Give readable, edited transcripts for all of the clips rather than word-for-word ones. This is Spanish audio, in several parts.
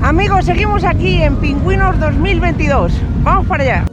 Amigos, seguimos aquí en Pingüinos 2022. Vamos para allá.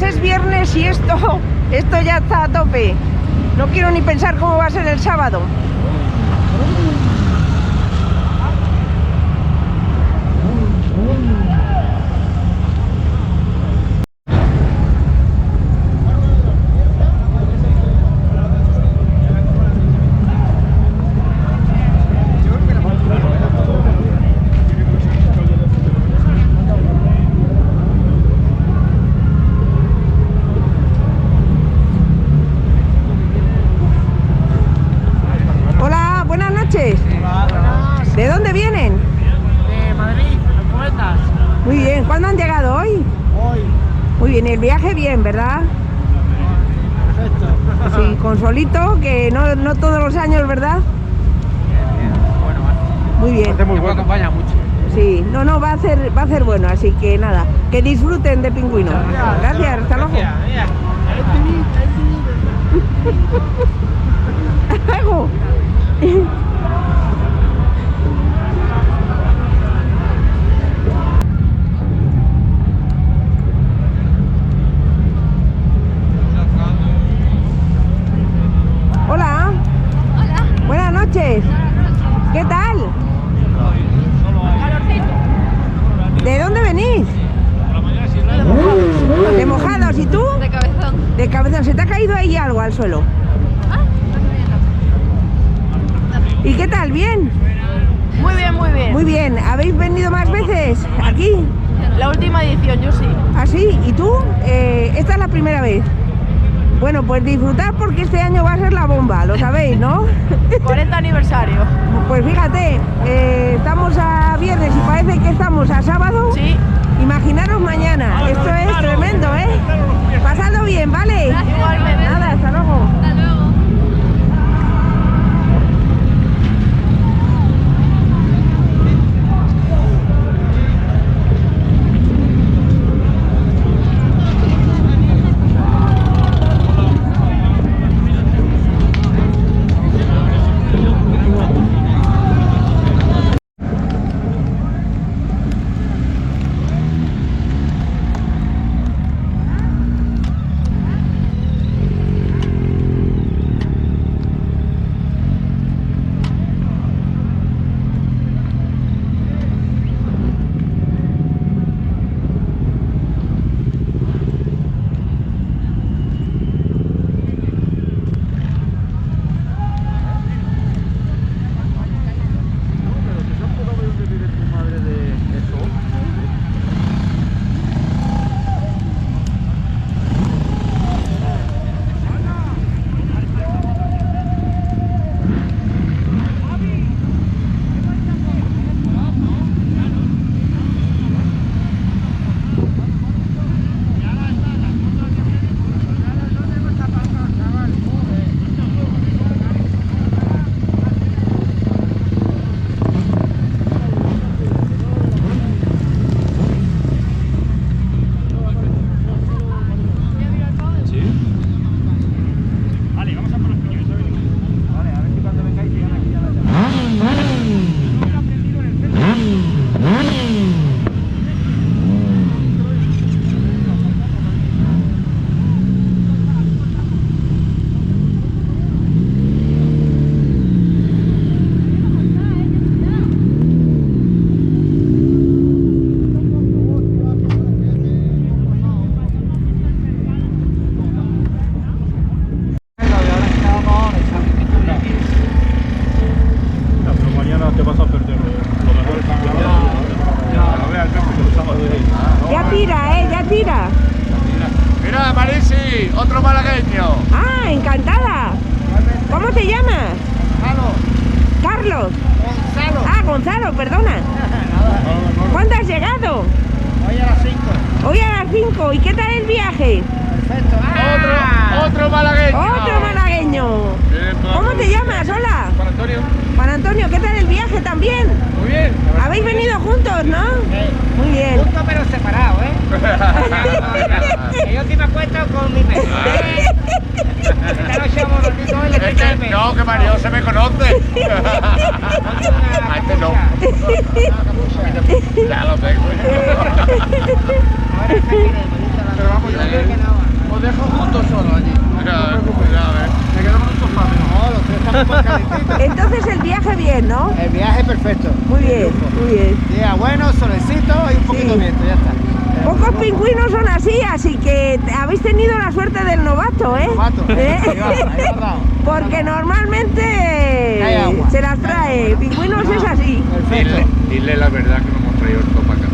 Es viernes y esto ya está a tope. No quiero ni pensar cómo va a ser el sábado. ¿De dónde vienen? De Madrid, Alcobendas. Muy bien, ¿cuándo han llegado hoy? Hoy. Muy bien, el viaje bien, ¿verdad? Perfecto. Sí, con solito, que no todos los años, ¿verdad? Bien. Bueno, muy bien. Muy bueno. Acompaña mucho. Sí, no, va a ser bueno, así que nada, que disfruten de Pingüino. Gracias, hasta luego. Algo. Hola. Hola. Buenas noches. ¿Qué tal? ¿De dónde venís? De Mojados. ¿Y tú? De Cabezón. De Cabezón. ¿Se te ha caído ahí algo al suelo? Ah, ¿Y qué tal? ¿Bien? muy bien, muy bien. Muy bien. ¿Habéis venido más veces aquí? La última edición, yo sí. ¿Ah, sí? ¿Y tú? Esta es la primera vez. Bueno, pues disfrutad porque este año va a ser la bomba, lo sabéis, ¿no? 40 aniversario. Pues fíjate, estamos a viernes y parece que estamos a sábado. Sí. Imaginaros mañana, esto es tremendo, ¿eh? Pasadlo bien, ¿vale? Igualmente. Nada, hasta luego. Hasta luego. Martí, otro malagueño. Ah, encantada. ¿Cómo te llamas? Carlos. Gonzalo. Ah, Gonzalo, perdona. ¿Cuándo has llegado? Hoy a las 5. Hoy a las 5. ¿Y qué tal el viaje? Perfecto. Otro malagueño. Otro malagueño. ¿Cómo te llamas? Hola. Juan Antonio. Juan Antonio, ¿qué tal el viaje también? Muy bien. ¿Habéis venido juntos, no? Muy bien. Juntos pero separados, ¿eh? Que yo sí me acuesto con mi perro. Esta noche vamos a dormir todos en la esquina del perro. No, que Mario se me conoce. A este no. Ya lo tengo. Ahora está aquí, Pero vamos, yo os dejo juntos solos allí. No te preocupes. Me quedo con un sofá. No, los tres estamos más calentitos. Entonces el viaje bien, ¿no? El viaje perfecto. Muy bien, muy bien. Día bueno, solecito y un poquito de viento, ya está. Pocos pingüinos son así que habéis tenido la suerte del novato, ¿eh? Novato. ¿Eh? Ahí va, ahí va. Porque normalmente Hay agua. se las trae. Pingüinos es así. Perfecto. Dile la verdad que no hemos traído el topa acá.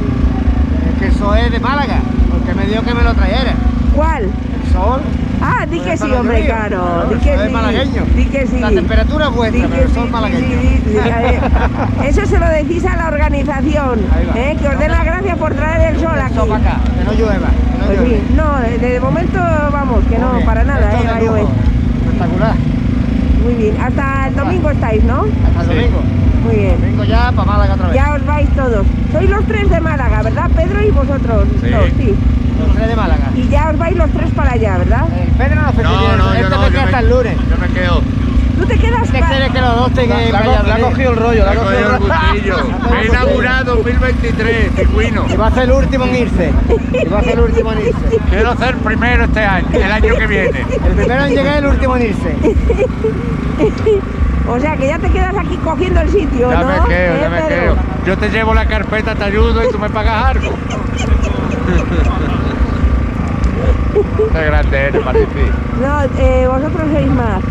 Es que eso es de Málaga, porque me dijo que me lo trajera. ¿Cuál? El sol. Ah, di que Pues sí, para hombre, los ríos. claro. Di Eso que es sí. malagueño. Di que sí. La temperatura es vuestra, Di pero el que sol sí, malagueño. Eso se lo decís a la organización, Ahí va. que os den las gracias por traer el sol aquí. Eso para acá, que no llueva, que no Pues llueva. sí, no, de momento vamos, que Muy no, bien. para nada, Esto va a de lujo. llover. Espectacular. Muy bien, hasta el domingo estáis, ¿no? Hasta el Sí. domingo. Muy bien. Domingo ya para Málaga otra vez. Ya os vais todos. Sois los tres de Málaga, ¿verdad? Pedro y vosotros. Sí. Dos, sí. Los tres de Málaga. Y ya os vais los tres para allá, ¿verdad? El Pedro no fue No, dinero. yo Este no. me queda hasta el lunes. Yo me quedo. Tú te quedas Este quiere que los dos tengan el rollo, le ha cogido el gustillo. He inaugurado 2023, pingüino. Y va a ser el último en irse. Y va a ser el último en irse. Quiero ser primero este año, el año que viene. El primero en llegar y el último en irse. O sea, que ya te quedas aquí cogiendo el sitio, Ya ¿no? me quedo, ya me Pedro? quedo. Yo te llevo la carpeta, te ayudo y tú me pagas algo. Qué grande eres, Martín. No, vosotros sois más.